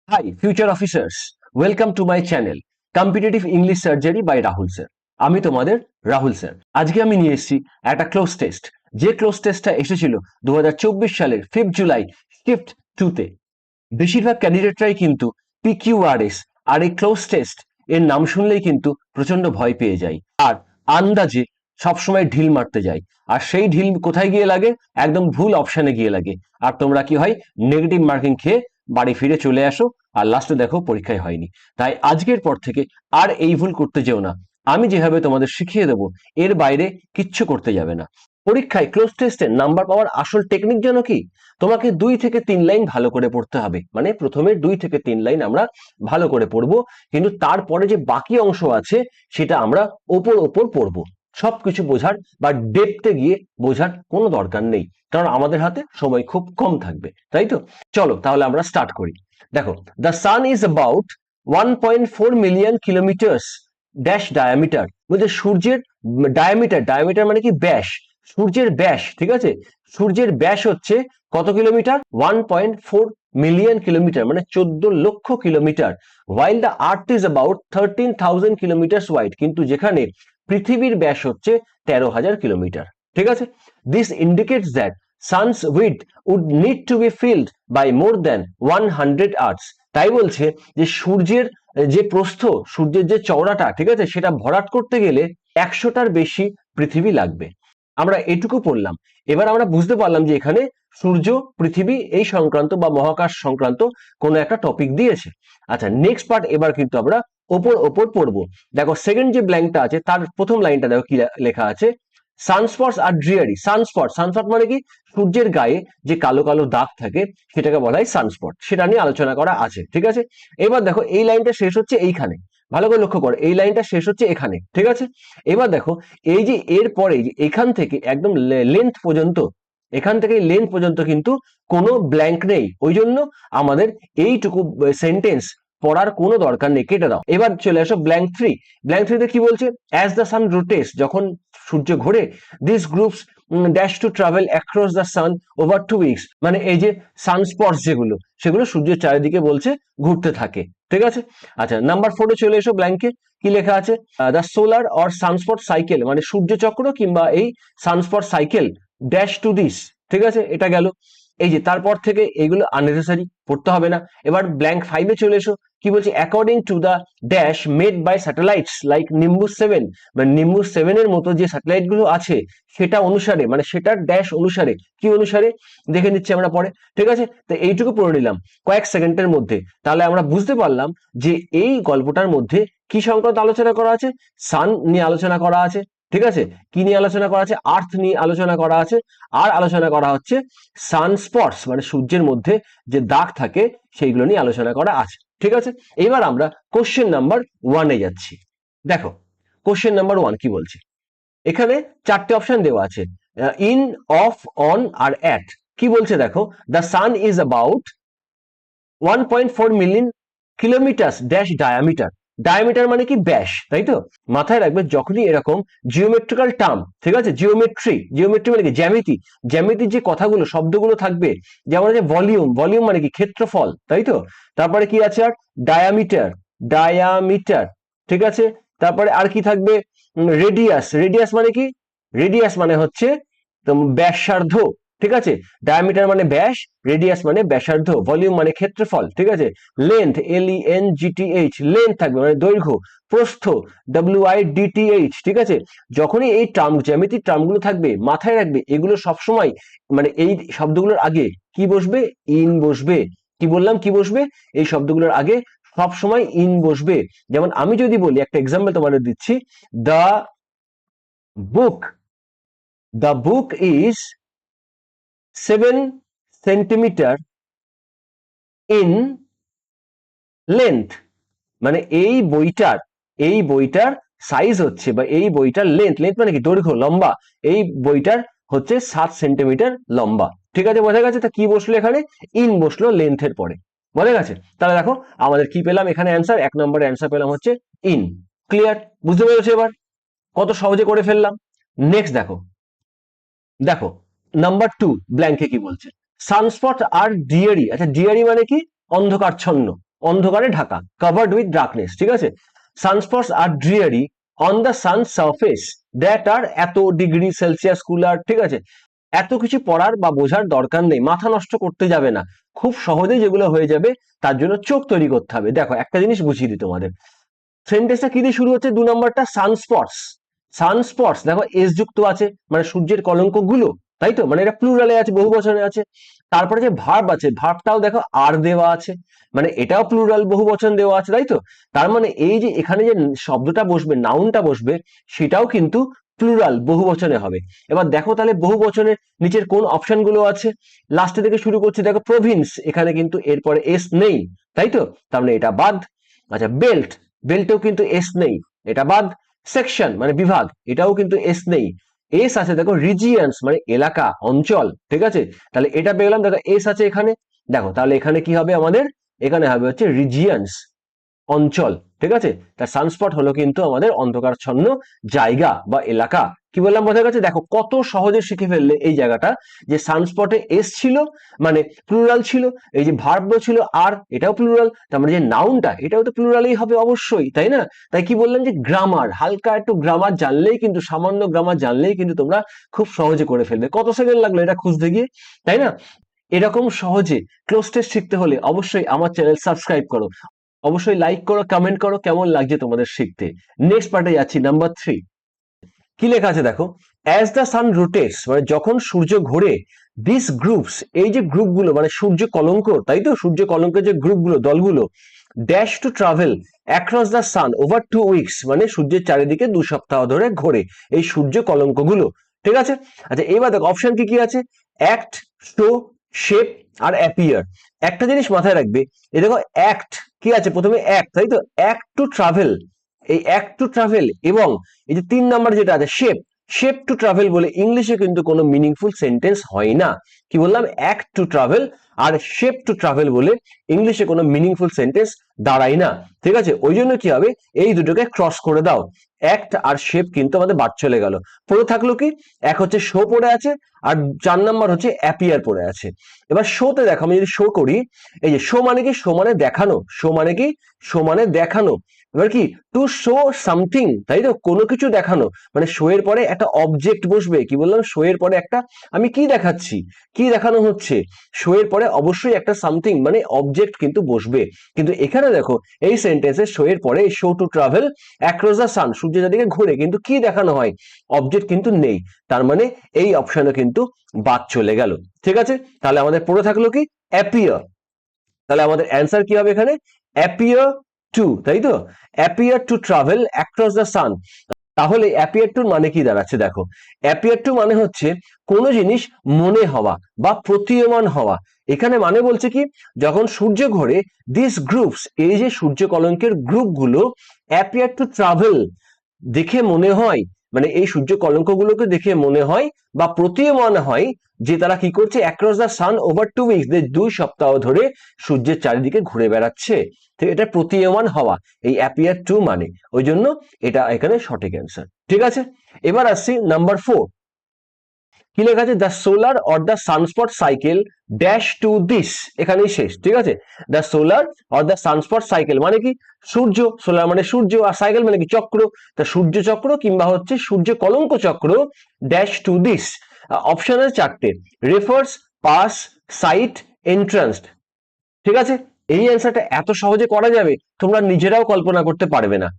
Hi, future officers. Welcome to my channel, Competitive English Surgery by Rahul sir. আমি তোমাদের Rahul sir. আজকে আমি নিয়ে এসেছি একটা ক্লোজ টেস্ট, যে ক্লোজ টেস্টটা এসেছিল 2024 সালের 5 জুলাই শিফট 2 তে। বেশিরভাগ ক্যান্ডিডেটরাই কিন্তু PQRS আর এই ক্লোজ টেস্ট এর নাম শুনলেই কিন্তু প্রচন্ড ভয় পেয়ে যায় আর আন্দাজে সবসময় ঢিল মারতে যায়। আর সেই ঢিল কোথায় গিয়ে লাগে? একদম ভুল অপশনে গিয়ে লাগে। আর তোমরা কি হয়, নেগেটিভ মার্কিং খেয়ে বাড়ি ফিরে চলে আসো আর লাস্টে দেখো পরীক্ষায় হয়নি। তাই আজকের পর থেকে আর এই ভুল করতে যেও না। আমি যেভাবে তোমাদের শিখিয়ে দেবো এর বাইরে কিচ্ছু করতে যাবে না। পরীক্ষায় ক্লোজ টেস্টে নাম্বার পাওয়ার আসল টেকনিক জানো কি? তোমাকে 2 থেকে 3 লাইন ভালো করে পড়তে হবে। মানে প্রথমে 2 থেকে 3 লাইন আমরা ভালো করে পড়বো, কিন্তু তারপরে যে বাকি অংশ আছে সেটা আমরা ওপর পড়বো। সবকিছু বোঝার বা ডেপথে গিয়ে বোঝার কোনো দরকার নেই, কারণ আমাদের হাতে সময় খুব কম থাকবে, তাই তো? চলো তাহলে আমরা স্টার্ট করি। দেখো, the sun is about 1.4 million kilometres dash diameter. বলছে সূর্যের ডায়ামিটার, ডায়ামিটার মানে কি? ব্যাস। সূর্যের ব্যাস, ঠিক আছে? সূর্যের ব্যাস হচ্ছে কত কিলোমিটার? 1.4 মিলিয়ন কিলোমিটার, মানে 14 লক্ষ kilometre. while the earth is about 13,000 kilometre wide, কিন্তু যেখানে পৃথিবীর ব্যাস হচ্ছে 13,000 কিলোমিটার, ঠিক আছে? This indicates that sun's width would need to be filled by more than 100 earths. তাই বলছে যে সূর্যের যে প্রস্থ, সূর্যের যে চওড়াটা, ঠিক আছে, সেটা ভরাট করতে গেলে 100টার বেশি পৃথিবী লাগবে। আমরা এটুকু পড়লাম। এবার আমরা বুঝতে পারলাম যে এখানে সূর্য, পৃথিবী এই সংক্রান্ত বা মহাকাশ সংক্রান্ত কোনো একটা টপিক দিয়েছে। আচ্ছা, নেক্সট পার্ট এবার কিন্তু আমরা ওপর পড়বো। দেখো, সেকেন্ড যে ব্ল্যাঙ্কটা আছে তার প্রথম লাইনটা দেখো কি লেখা আছে। সানস্পটস আর ড্রিয়ারি। সানস্পট, সানস্পট মানে কি? সূর্যের গায়ে যে কালো কালো দাগ থাকে সেটাকে বলা হয় সানস্পট। সেটা নিয়ে আলোচনা করা আছে, ঠিক আছে? এবার দেখো, এই লাইনটা শেষ হচ্ছে এইখানে। ভালো করে লক্ষ্য করো, এই লাইনটা শেষ হচ্ছে এখানে, ঠিক আছে? এবার দেখো, এই যে এর পরে এখান থেকে একদম লেন্থ পর্যন্ত, এখান থেকে লেন্থ পর্যন্ত কিন্তু কোনো ব্ল্যাঙ্ক নেই। ওই জন্য আমাদের এইটুকু সেন্টেন্স পড়ার কোনো দরকার নেই, কেটে দাও। এবার চলে আসো ব্ল্যাঙ্ক থ্রি। ব্ল্যাঙ্ক থ্রিতে কি বলছে? অ্যাজ দ্য সান রোটেটস, যখন সূর্য ঘোরে, this groups dash to travel across the sun over 2 weeks. মানে এই যে সানস্পটস যেগুলো, সেগুলো সূর্যের চারিদিকে বলছে ঘুরতে থাকে, ঠিক আছে? আচ্ছা, নাম্বার 4 এ চলে এসো। ব্ল্যাঙ্কে কি লেখা আছে? The solar or sunspot cycle, মানে সূর্যচক্র কিংবা এই sunspot cycle dash to this, ঠিক আছে? এটা গেল। এই যে তারপর থেকে এইগুলো আননেসেসারি, পড়তে হবে না। এবার ব্ল্যাঙ্ক 5 এ চলে এসো। কি বলছে? According to the dash made by satellites like Nimbus 7, মানে নিম্বুস 7 এর মতো যে স্যাটেলাইট গুলো আছে সেটা অনুসারে, মানে সেটার ড্যাশ অনুসারে, কি অনুসারে দেখে নিচ্ছি আমরা পরে, ঠিক আছে? তো এইটুকু পড়ে নিলাম কয়েক সেকেন্ডের মধ্যে। তাহলে আমরা বুঝতে পারলাম যে এই গল্পটার মধ্যে কি সংক্রান্ত আলোচনা করা আছে? সান নিয়ে আলোচনা করা আছে, ঠিক আছে? কি নিয়ে আলোচনা করা আছে? আর্থ নিয়ে আলোচনা করা আছে। আর আলোচনা করা হচ্ছে সানস্পটস, মানে সূর্যের মধ্যে যে দাগ থাকে সেইগুলো নিয়ে আলোচনা করা আছে, ঠিক আছে? এবার আমরা কোশ্চেন নাম্বার 1 এ যাচ্ছি। দেখো, কোশ্চেন নাম্বার 1 কি বলছে? এখানে 4টে অপশন দেওয়া আছে, ইন, অফ, অন আর অ্যাট। কি বলছে দেখো? The sun is about 1.4 million kilometre dash diameter. Diameter মানে কি? ব্যাস, তাই তো? মাথায় রাখবে যখনই এরকম জিওমেট্রিক্যাল টার্ম, ঠিক আছে, জিওমেট্রি, জিওমেট্রি মানে কি? জ্যামিতি, জ্যামিতির যে কথাগুলো, শব্দগুলো থাকবে, যেমন হচ্ছে ভলিউম, ভলিউম মানে কি? ক্ষেত্রফল, তাই তো? তারপরে কি আছে? আর ডায়ামিটার, ডায়ামিটার, ঠিক আছে? তারপরে আর কি থাকবে? রেডিয়াস, রেডিয়াস মানে কি? রেডিয়াস মানে হচ্ছে ব্যাসার্ধ, ঠিক আছে? ডায়ামিটার মানে ব্যাস, রেডিয়াস মানে ব্যাসার্ধ, ভলিউম মানে ক্ষেত্রফল, ঠিক আছে? লেন্থ, LENGTH, লেন্থ থাকবে মানে দৈর্ঘ্য। প্রস্থ, WIDTH, ঠিক আছে? যখনই এই টার্ম, জ্যামিতিক টার্মগুলো থাকবে, মাথায় রাখবে এগুলো সবসময়, মানে এই শব্দগুলোর আগে কি বসবে? ইন বসবে। কি বললাম? কি বসবে? এই শব্দগুলোর আগে সব সময় ইন বসবে। যেমন আমি যদি বলি, একটা এক্সাম্পল তোমাদের দিচ্ছি, the book, the book is 7 centimetre in length, মানে এই বইটার সাইজ হচ্ছে, বা এই বইটার লেন্থ, লেন্থ মানে কি? দৈর্ঘ্য, লম্বা। এই বইটার হচ্ছে 7 সেন্টিমিটার লম্বা, ঠিক আছে? বোঝা গেছে? তা কি বসলো এখানে? ইন বসলো লেন্থের পরে, বোঝা গেছে? তাহলে দেখো আমাদের কি পেলাম এখানে অ্যান্সার, 1 নম্বরে অ্যান্সার পেলাম হচ্ছে ইন। ক্লিয়ার? বুঝতে পেরেছো এবার কত সহজে করে ফেললাম? নেক্সট দেখো, দেখো নাম্বার 2 ব্ল্যাঙ্কে কি বলছে? সানস্পট আর ডিয়ারি। আচ্ছা, ডিয়ারি মানে কি? অন্ধকারচ্ছন্ন, অন্ধকারে ঢাকা, covered with darkness, ঠিক আছে। সানস্পটস আর dreary on the sun surface that are এত ডিগ্রি সেলসিয়াস কুলার, ঠিক আছে। এত কিছু পড়ার বা বোঝার দরকার নেই, মাথা নষ্ট করতে যাবে না, খুব সহজেই যেগুলো হয়ে যাবে তার জন্য চোখ তৈরি করতে হবে। দেখো একটা জিনিস বুঝিয়ে দিই তোমাদের, সেন্টেন্সটা কি দিয়ে শুরু হচ্ছে, 2 নম্বরটা সানস্পটস। সানস্পটস দেখো এস যুক্ত আছে, মানে সূর্যের কলঙ্ক গুলো, তাই তো, মানে এটা প্লুরালে আছে, বহু বচনে আছে। তারপরে যে ভার্ব আছে, ভার্বটাও দেখো আর দেওয়া আছে, মানে এটাও প্লুরাল বহু বচন দেওয়া আছে, তাই তো। তার মানে এই যে এখানে যে শব্দটা বসবে, নাউনটা বসবে, সেটাও কিন্তু প্লুরাল বহু বচনে হবে। এবার দেখো তাহলে বহু বচনের নিচের কোন অপশন গুলো আছে, লাস্টে থেকে শুরু করছি, দেখো প্রভিন্স, এখানে কিন্তু এরপরে এস নেই, তাই তো, তার মানে এটা বাদ। আচ্ছা বেল্ট, বেল্টেও কিন্তু এস নেই, এটা বাদ। সেকশন মানে বিভাগ, এটাও কিন্তু এস নেই। এস আছে দেখো রিজিয়ন্স মানে এলাকা, অঞ্চল, ঠিক আছে, তাহলে এটা পেয়ে গেলাম। দেখো এস আছে এখানে, দেখো তাহলে এখানে কি হবে আমাদের, এখানে হবে হচ্ছে রিজিয়ন্স, অঞ্চল, ঠিক আছে। তার সানস্পট হলো কিন্তু আমাদের অন্ধকারচ্ছন্ন জায়গা বা এলাকা। কি বললাম বোঝা গেছে? দেখো কত সহজে শিখে ফেললে এই জায়গাটা, যে সানস্পটে এস ছিল মানে প্লুরাল ছিল, এই যে ভার্ব ছিল আর, এটাও প্লুরাল, তার মানে যে নাউনটা এটাও তো প্লুরালই হবে অবশ্যই, তাই না? তাই কি বললাম যে গ্রামার, হালকা একটু গ্রামার জানলেই কিন্তু, সামান্য গ্রামার জানলেই কিন্তু তোমরা খুব সহজে করে ফেলবে। কত সেকেন্ড লাগলো এটা খুঁজতে গিয়ে, তাই না? এরকম সহজে ক্লোজ টেস্ট শিখতে হলে অবশ্যই আমার চ্যানেল সাবস্ক্রাইব করো, অবশ্যই লাইক করো, কমেন্ট করো কেমন লাগছে তোমাদের শিখতে। নেক্সট পার্টে যাচ্ছি, নাম্বার 3। কি লেখা আছে দেখো, অ্যাজ দ্য সান রোটেটস, মানে যখন সূর্য ঘোরে, দিস গ্রুপস, এই যে গ্রুপগুলো মানে সূর্য কলঙ্ক, তাই তো, সূর্য কলঙ্কের যে গ্রুপগুলো, দলগুলো, dash to travel across the sun over 2 weeks, মানে সূর্যের চারিদিকে 2 সপ্তাহ ধরে ঘোরে এই সূর্য কলঙ্কগুলো, ঠিক আছে। আচ্ছা এবার দেখো অপশন কি কি আছে, অ্যাক্ট, শো, শেপ আর অ্যাপিয়ার। একটা জিনিস মাথায় রাখবে, এই দেখো অ্যাক্ট কি আছে, প্রথমে অ্যাক্ট, তাই তো, অ্যাক্ট টু ট্রাভেল, এই অ্যাক্ট টু ট্রাভেল, এবং এই যে 3 নম্বর যেটা আছে শেপ, শেপ টু ট্রাভেল বলে ইংলিশে কিন্তু কোনো মিনিংফুল সেন্টেন্স হয় না। কি বললাম, অ্যাক্ট টু ট্রাভেল আর শেপ টু ট্রাভেল বলে ইংলিশে কোনো মিনিংফুল সেন্টেন্স দাঁড়ায় না, ঠিক আছে। ওই জন্য কি হবে, এই দুটোকে ক্রস করে দাও, অ্যাক্ট আর শেপ কিন্তু আমাদের বাদ চলে গেল। পড়ে থাকলো কি, এক হচ্ছে শো পড়ে আছে, আর 4 নম্বর হচ্ছে অ্যাপিয়ার পড়ে আছে। এবার শোতে দেখো, আমি যদি শো করি, এই যে শো মানে কি, শো মানে দেখানো, শো মানে কি, শো মানে দেখানো। এবার কি, টু শো সামথিং, তাই তো, কোনো কিছু দেখানো, মানে শো এর পরে একটা অবজেক্ট বসবে। কি বললাম, শো এর পরে একটা, আমি কি দেখাচ্ছি, কি দেখানো হচ্ছে, শো এর পরে অবশ্যই একটা সামথিং মানে অবজেক্ট কিন্তু বসবে। কিন্তু এখানে দেখো এই সেন্টেন্সে শো এর পরে show to travel across the sun, সূর্যের চারদিকে ঘুরে, কিন্তু কি দেখানো হয়, অবজেক্ট কিন্তু নেই, তার মানে এই অপশনে কিন্তু বাদ চলে গেল, ঠিক আছে। তাহলে আমাদের পড়ে থাকলো কি, অ্যাপিয়ার। তাহলে আমাদের অ্যান্সার কি হবে এখানে, অ্যাপিয়ার টু, তাই তো, appear to travel across the sun. তাহলে অ্যাপিয়ার টু মানে কি দাঁড়াচ্ছে দেখো, অ্যাপিয়ার টু মানে হচ্ছে কোনো জিনিস মনে হওয়া বা প্রতীয়মান হওয়া। এখানে মানে বলছে কি, যখন সূর্য ঘোরে, দিস গ্রুপস, এই যে সূর্য কলঙ্কের গ্রুপগুলো, অ্যাপিয়ার টু ট্রাভেল, দেখে মনে হয়, মানে এই সূর্য কলঙ্কগুলোকে দেখে মনে হয় বা প্রতীয়মান হয় যে তারা কি করছে, across the sun over 2 weeks, 2 সপ্তাহ ধরে সূর্যের চারিদিকে ঘুরে বেড়াচ্ছে, ঠিক, এটা প্রতীয়মান হওয়া, এই অ্যাপিয়ার টু মানে, ওই জন্য এটা এখানে সঠিক অ্যান্সার, ঠিক আছে। এবার আসছি নাম্বার 4। কি লেখা আছে, the solar or the sunspot cycle dash to this, এখানেই শেষ, ঠিক আছে। The solar or the sunspot cycle মানে কি, সূর্য, সোলার মানে সূর্য, আর সাইকেল মানে কি চক্র, তা সূর্য চক্র কিংবা হচ্ছে সূর্য কলঙ্ক চক্র, ড্যাশ টু দিস। অপশন আছে 4টে, রেফার্স, পাস, সাইট, এন্ট্রান্স, ঠিক আছে। এই অ্যান্সারটা এত সহজে করা যাবে তোমরা নিজেরাও কল্পনা করতে পারবে না।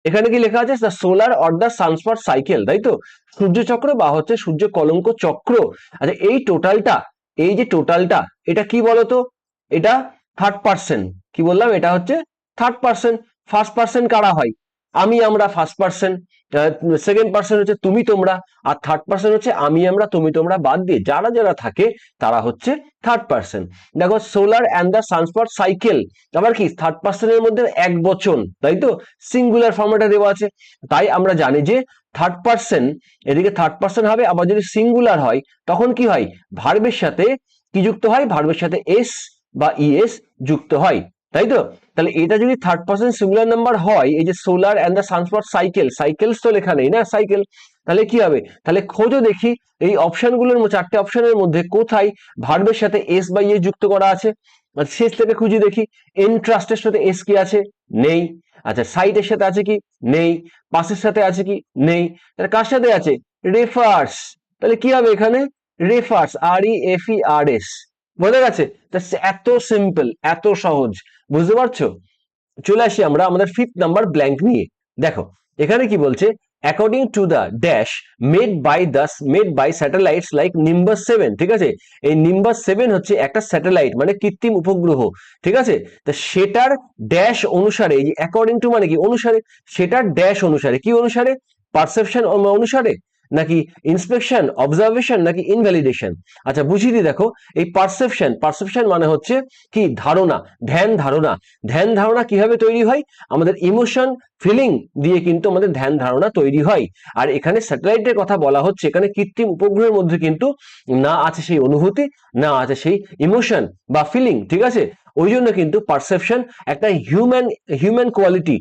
এখানে কি লেখা আছে, the solar or the sunspot cycle, তাই তো, সূর্য চক্র বা হচ্ছে সূর্য কলঙ্ক চক্র। আচ্ছা এই টোটালটা, এই যে টোটালটা, এটা কি বলতো, এটা থার্ড পার্সন। কি বললাম, এটা হচ্ছে থার্ড পার্সন। ফার্স্ট পার্সন কারা হয়, আমি আমরা ফার্স্ট পার্সন, সেকেন্ড পার্সন হচ্ছে তুমি তোমরা, আর থার্ড পার্সন হচ্ছে আমি আমরা তুমি তোমরা বাদ দিয়ে যারা যারা থাকে তারা হচ্ছে থার্ড পার্সন। দেখো solar and the sunspot cycle, আবার কি থার্ড পার্সনের মধ্যে এক বচন, তাই তো, সিঙ্গুলার ফর্মেটে দেওয়া আছে, তাই আমরা জানি যে থার্ড পার্সন, এদিকে থার্ড পার্সন হবে। আবার যদি সিঙ্গুলার হয় তখন কি হয়, ভার্বের সাথে কি যুক্ত হয়, ভার্বের সাথে এস বা ইএস যুক্ত হয়, তাই তো। তাহলে এটা যদি থার্ড পার্সন সিঙ্গুলার নাম্বার হয়, এই যে solar and the sunspot cycle, cycles তো লেখা নেই না, সাইকেল, তাহলে কি হবে, তাহলে খোঁজো দেখি এই অপশনগুলোর 4টে অপশনের মধ্যে কোথায় ভার্বের সাথে এস বা ইএস যুক্ত করা আছে। শেষ থেকে খুঁজে দেখি, ইন্ট্রাস্টের সাথে এস কি আছে? নেই। আচ্ছা, সাইটের সাথে আছে কি? নেই। পাসের সাথে আছে কি? নেই। তাহলে কার সাথে আছে? রেফার্স। তাহলে কি হবে এখানে? Refers, REFERS। বোঝা গেছে? এত সিম্পল, এত সহজ, বুঝতে পারছো? চলে আসি আমরা আমাদের ফিফথ নাম্বার ব্ল্যাঙ্ক নিয়ে। দেখো এখানে কি বলছে, according to the dash made by satellites like Nimbus 7। ঠিক আছে, এই নিম্বাস 7 হচ্ছে একটা স্যাটেলাইট মানে কৃত্রিম উপগ্রহ। ঠিক আছে, তা সেটার ড্যাশ অনুসারে, এই যে অ্যাকর্ডিং টু মানে কি? অনুসারে। সেটার ড্যাশ অনুসারে, কি অনুসারে? পারসেপশন অনুসারে, নাকি ইন্সপেকশন, অবজারভেশন, নাকি ইনভ্যালিডেশন? আচ্ছা বুঝিয়ে দিই। দেখো এই পারসেপশন মানে হচ্ছে কি? ধারণা, ধ্যান ধারণা। ধ্যান ধারণা কিভাবে তৈরি হয়? আমাদের ইমোশন, ফিলিং দিয়ে কিন্তু আমাদের ধ্যান ধারণা তৈরি হয়। আর এখানে স্যাটেলাইটের কথা বলা হচ্ছে, এখানে কৃত্রিম উপগ্রহের মধ্যে কিন্তু না আছে সেই অনুভূতি, না আছে সেই ইমোশন বা ফিলিং। ঠিক আছে, ওই জন্য কিন্তু পারসেপশন একটা হিউম্যান কোয়ালিটি,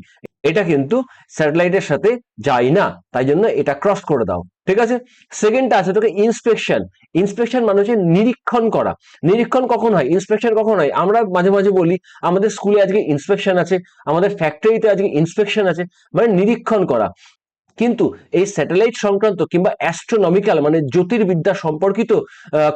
এটা কিন্তু স্যাটেলাইটের সাথে যায় না, তাই জন্য এটা ক্রস করে দাও। ঠিক আছে, সেকেন্ডটা আছে তোকে ইন্সপেকশন। ইন্সপেকশন মানে হচ্ছে নিরীক্ষণ করা। নিরীক্ষণ কখন হয়? ইন্সপেকশন কখন হয়? আমরা মাঝে মাঝে বলি আমাদের স্কুলে আজকে ইন্সপেকশন আছে, আমাদের ফ্যাক্টরিতে আজকে ইন্সপেকশন আছে, মানে নিরীক্ষণ করা। কিন্তু এই স্যাটেলাইট সংক্রান্ত কিংবা অ্যাস্ট্রোনমিক্যাল মানে জ্যোতির্বিদ্যা সম্পর্কিত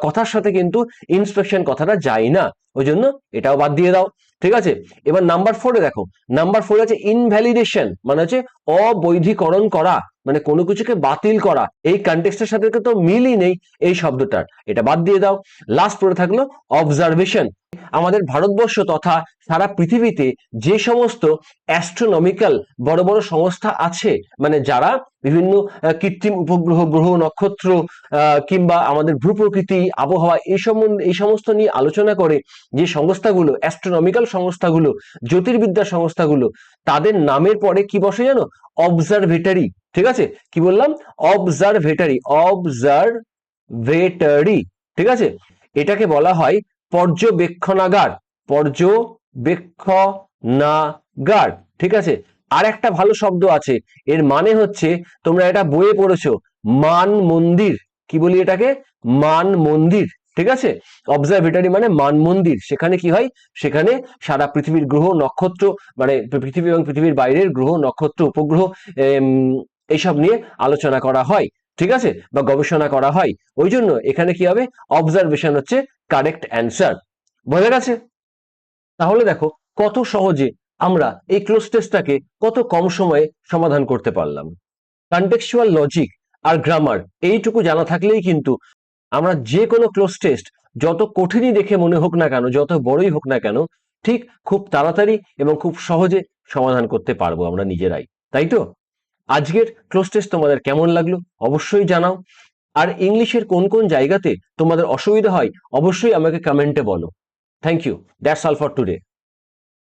কথার সাথে কিন্তু ইন্সপেকশন কথাটা যায় না, ওই জন্য এটাও বাদ দিয়ে দাও। ঠিক আছে, এবার নাম্বার 4-এ দেখো, নাম্বার 4 আছে ইনভ্যালিডেশন, মানে হচ্ছে অবৈধীকরণ করা, মানে কোনো কিছুকে বাতিল করা। এই কনটেক্সটের সাথে তো মিলই নেই এই শব্দটার, এটা বাদ দিয়ে দাও। লাস্ট পড়ে থাকলো অবজারভেশন। আমাদের ভারতবর্ষ তথা সারা পৃথিবীতে যে সমস্ত অ্যাস্ট্রোনমিক্যাল বড় বড় সংস্থা আছে, মানে যারা বিভিন্ন কৃত্রিম উপগ্রহ, গ্রহ, নক্ষত্র কিংবা আমাদের ভূপ্রকৃতি, আবহাওয়া এই সমস্ত নিয়ে আলোচনা করে, যে সংস্থাগুলো, অ্যাস্ট্রোনমিক্যাল সংস্থাগুলো, জ্যোতির্বিদ্যা সংস্থাগুলো, তাদের নামের পরে কি বসে জানো? অবজারভেটরি। ঠিক আছে, কি বললাম? Observatory, observatory. ঠিক আছে, এটাকে বলা হয় পর্যবেক্ষণাগার, পর্যবেক্ষণাগার। ঠিক আছে, আর একটা ভালো শব্দ আছে, এর মানে হচ্ছে, তোমরা এটা বইয়ে পড়েছো, মান মন্দির। কি বলি এটাকে? মান মন্দির। ঠিক আছে, অবজারভেটরি মানে মান মন্দির। সেখানে কি হয়? সেখানে সারা পৃথিবীর গ্রহ নক্ষত্র, মানে পৃথিবী এবং পৃথিবীর বাইরের গ্রহ নক্ষত্র উপগ্রহ এইসব নিয়ে আলোচনা করা হয়। ঠিক আছে, বা গবেষণা করা হয়। ওই জন্য এখানে কি হবে? অবজারভেশন হচ্ছে কারেক্ট অ্যান্সার। বোঝা গেছে? তাহলে দেখো কত সহজে আমরা এই ক্লোজ টেস্টটাকে কত কম সময়ে সমাধান করতে পারলাম। কনটেক্সচুয়াল লজিক আর গ্রামার এইটুকু জানা থাকলেই কিন্তু আমরা যে কোনো ক্লোজ টেস্ট, যত কঠিনই দেখে মনে হোক না কেন, যত বড়ই হোক না কেন, ঠিক খুব তাড়াতাড়ি এবং খুব সহজে সমাধান করতে পারবো আমরা নিজেরাই। তাই তো? আজকের ক্লোজ টেস্ট তোমাদের কেমন লাগলো অবশ্যই জানাও। আর ইংলিশের কোন কোন জায়গাতে তোমাদের অসুবিধা হয় অবশ্যই আমাকে কমেন্টে বলো। Thank you. That's all for today.